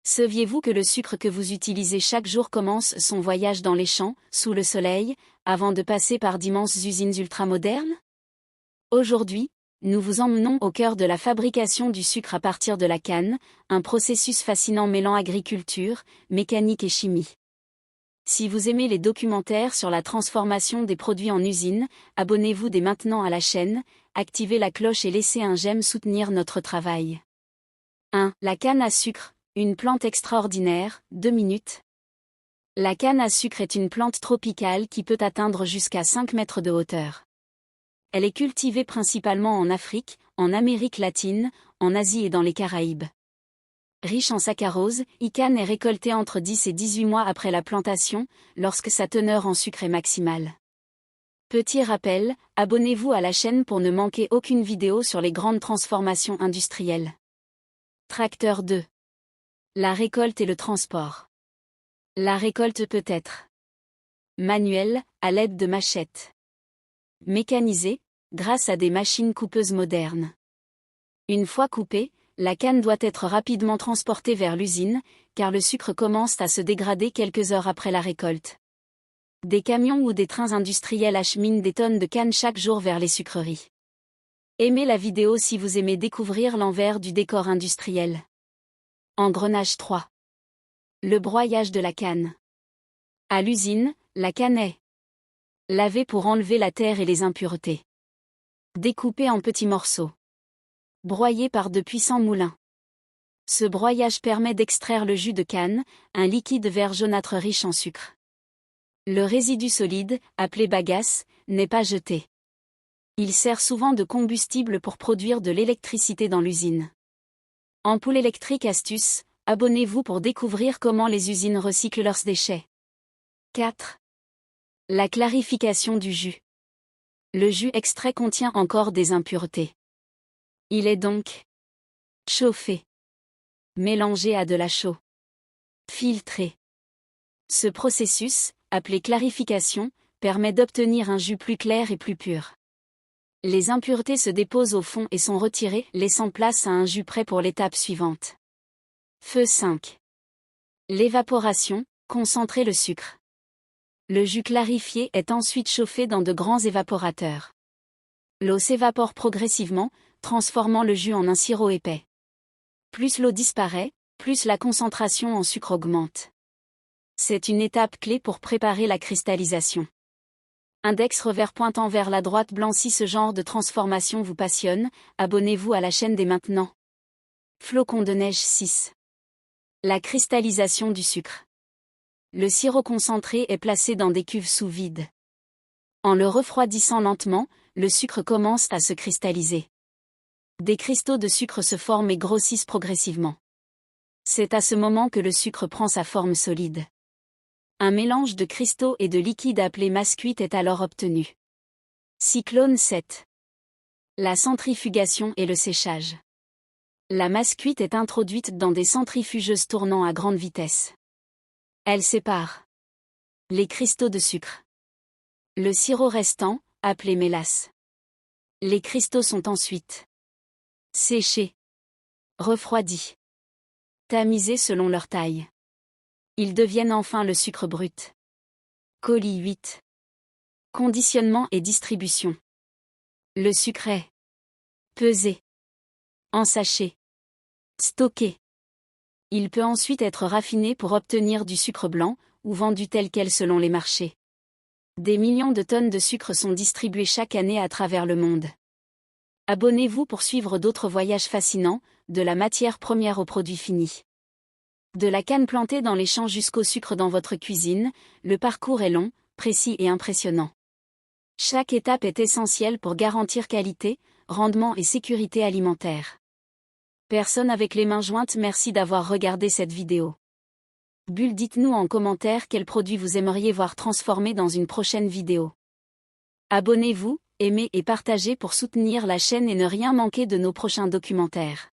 Saviez-vous que le sucre que vous utilisez chaque jour commence son voyage dans les champs, sous le soleil, avant de passer par d'immenses usines ultramodernes? Aujourd'hui, nous vous emmenons au cœur de la fabrication du sucre à partir de la canne, un processus fascinant mêlant agriculture, mécanique et chimie. Si vous aimez les documentaires sur la transformation des produits en usine, abonnez-vous dès maintenant à la chaîne, activez la cloche et laissez un j'aime soutenir notre travail. 1. La canne à sucre. Une plante extraordinaire, 2 minutes. La canne à sucre est une plante tropicale qui peut atteindre jusqu'à 5 mètres de hauteur. Elle est cultivée principalement en Afrique, en Amérique latine, en Asie et dans les Caraïbes. Riche en saccharose, canne est récoltée entre 10 et 18 mois après la plantation, lorsque sa teneur en sucre est maximale. Petit rappel, abonnez-vous à la chaîne pour ne manquer aucune vidéo sur les grandes transformations industrielles. Tracteur 2. La récolte et le transport. La récolte peut être manuelle, à l'aide de machettes. Mécanisée, grâce à des machines coupeuses modernes. Une fois coupée, la canne doit être rapidement transportée vers l'usine, car le sucre commence à se dégrader quelques heures après la récolte. Des camions ou des trains industriels acheminent des tonnes de canne chaque jour vers les sucreries. Aimez la vidéo si vous aimez découvrir l'envers du décor industriel. Engrenage 3. Le broyage de la canne. À l'usine, la canne est lavée pour enlever la terre et les impuretés. Découpée en petits morceaux. Broyée par de puissants moulins. Ce broyage permet d'extraire le jus de canne, un liquide vert jaunâtre riche en sucre. Le résidu solide, appelé bagasse, n'est pas jeté. Il sert souvent de combustible pour produire de l'électricité dans l'usine. Ampoule électrique astuce, abonnez-vous pour découvrir comment les usines recyclent leurs déchets. 4. La clarification du jus. Le jus extrait contient encore des impuretés. Il est donc chauffé, mélangé à de la chaux, filtré. Ce processus, appelé clarification, permet d'obtenir un jus plus clair et plus pur. Les impuretés se déposent au fond et sont retirées, laissant place à un jus prêt pour l'étape suivante. Feu 5. L'évaporation, concentrer le sucre. Le jus clarifié est ensuite chauffé dans de grands évaporateurs. L'eau s'évapore progressivement, transformant le jus en un sirop épais. Plus l'eau disparaît, plus la concentration en sucre augmente. C'est une étape clé pour préparer la cristallisation. Index revers pointant vers la droite blanc. Si ce genre de transformation vous passionne, abonnez-vous à la chaîne dès maintenant. Flocon de neige 6. La cristallisation du sucre. Le sirop concentré est placé dans des cuves sous vide. En le refroidissant lentement, le sucre commence à se cristalliser. Des cristaux de sucre se forment et grossissent progressivement. C'est à ce moment que le sucre prend sa forme solide. Un mélange de cristaux et de liquide appelé masse cuite est alors obtenu. Cyclone 7. La centrifugation et le séchage. La masse cuite est introduite dans des centrifugeuses tournant à grande vitesse. Elle sépare les cristaux de sucre. Le sirop restant, appelé mélasse. Les cristaux sont ensuite séchés, refroidis, tamisés selon leur taille. Ils deviennent enfin le sucre brut. Colis 8. Conditionnement et distribution. Le sucre est pesé, ensaché, stocké. Il peut ensuite être raffiné pour obtenir du sucre blanc, ou vendu tel quel selon les marchés. Des millions de tonnes de sucre sont distribuées chaque année à travers le monde. Abonnez-vous pour suivre d'autres voyages fascinants, de la matière première au produit fini. De la canne plantée dans les champs jusqu'au sucre dans votre cuisine, le parcours est long, précis et impressionnant. Chaque étape est essentielle pour garantir qualité, rendement et sécurité alimentaire. Personne avec les mains jointes, merci d'avoir regardé cette vidéo. Bulle, dites-nous en commentaire quel produit vous aimeriez voir transformé dans une prochaine vidéo. Abonnez-vous, aimez et partagez pour soutenir la chaîne et ne rien manquer de nos prochains documentaires.